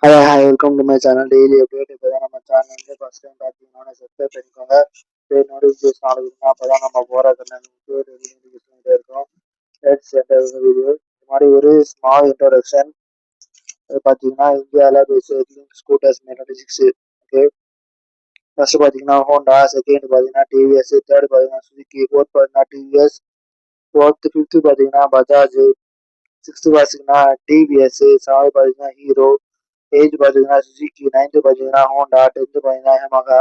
Hi, welcome to my channel Daily Update. இப்போதான் நம்ம channel வந்து ஃபர்ஸ்ட் டைம் பார்த்தீங்கன்னா சப்ஸ்கிரைப் பண்ணிக்கோங்க. நோட்டிஃபிகேஷன் ஆகுதுன்னா அப்போதான் நம்ம போகிற நோட்டிஃபிகேஷன் இருக்கும். லெட்ஸ் என்டர் இந்த வீடியோ. இந்த மாதிரி ஒரு ஸ்மால் இன்ட்ரோடக்ஷன். அது பார்த்தீங்கன்னா இந்தியாவில் பேசிக் ஸ்கூட்டர்ஸ் மெக்கானிக்ஸ். ஓகே, ஃபர்ஸ்ட் பார்த்தீங்கன்னா ஹோண்டா, செகண்ட் பார்த்தீங்கன்னா டிவிஎஸ், தேர்ட் பார்த்தீங்கன்னா சுசுகி, ஃபோர்த் பார்த்தீங்கன்னா டிவிஎஸ், ஃபிஃப்த் பார்த்தீங்கன்னா பஜாஜ், சிக்ஸ்த் பார்த்தீங்கன்னா டிவிஎஸ், செவன்த் பார்த்தீங்கன்னா ஹீரோ, எயித் பார்த்தீங்கன்னா சுசுகி, நைன்த்து பார்த்தீங்கன்னா ஹோண்டா, டென்த்து பார்த்தீங்கன்னா ஹேமகா.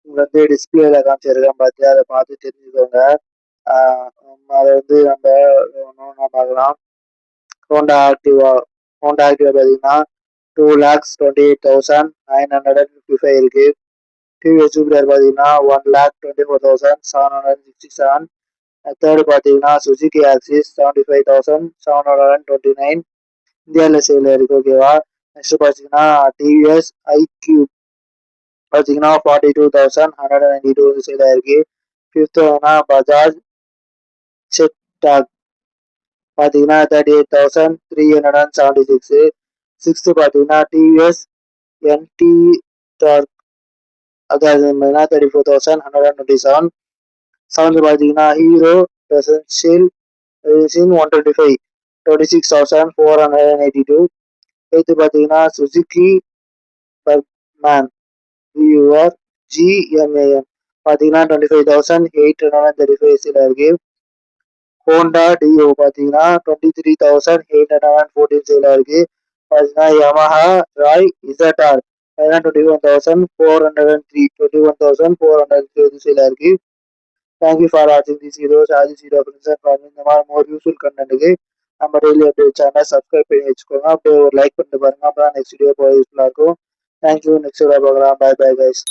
இங்க வந்து டிஸ்பிளேல காமிச்சிருக்கேன் பார்த்து அதை பார்த்து தெரிஞ்சுக்கோங்க. அதை வந்து நம்ம ஒன்று பார்க்கலாம். ஹோண்டா ஆக்டிவா பார்த்தீங்கன்னா 2,28,955 இருக்கு. டிவிஎஸ் ஜூபிட்டர் பார்த்தீங்கன்னா 1,24,767. தேர்டு பார்த்தீங்கன்னா சுசுகி ஆக்சிஸ் 75,729 இந்தியாவில் சேல் இருக்கு. ஓகேவா. நெக்ஸ்ட் பார்த்தீங்கன்னா டிவிஎஸ் ஐக்யூ பார்த்தீங்கன்னா 42,192 சேல் ஆயிருக்கு. ஃபிஃப்த் பஜாஜ் செட்டாக் பார்த்தீங்கன்னா 38,376. சிக்ஸ்த் பார்த்தீங்கன்னா டிவிஎஸ் என்டி டார்க் அதாவது 34,127. செவன்த் பார்த்தீங்கன்னா ஹீரோ பிரசன்ஷியல் 125 26,482. எயித்து பார்த்தீங்கன்னா சுசுகி பர்மேன் வியூவர் ஜிஎம்ஏஎன் பார்த்தீங்கன்னா 25,835 சேல் இருக்கு. ஹோண்டா டிஓ பார்த்தீங்கன்னா 23,814 சேல் இருக்கு. பார்த்தீங்கன்னா யமஹா ராய் இசட்டார் பார்த்தீங்கன்னா 21,403 சேல் இருக்கு. தேங்க்யூ ஃபார் வாட்சிங் திஸ் வீடியோஸ். ஆதி ஜீரோ இந்த மாதிரி மோர் யூஸ்ஃபுல் கண்டென்ட்டுக்கு நம்ம டெய்லி அப்டேட் சேனல் சப்ஸ்கிரைப் பண்ணி வச்சுக்கோங்க. அப்படியே ஒரு லைக் பண்ணிட்டு பாருங்க. அப்போ தான் நெக்ஸ்ட் வீடியோ போக யூஸ்ஃபுல்லாக இருக்கும். தேங்க்யூ. நெக்ஸ்ட் வீடியோ பார்க்கலாம். Bye bye guys.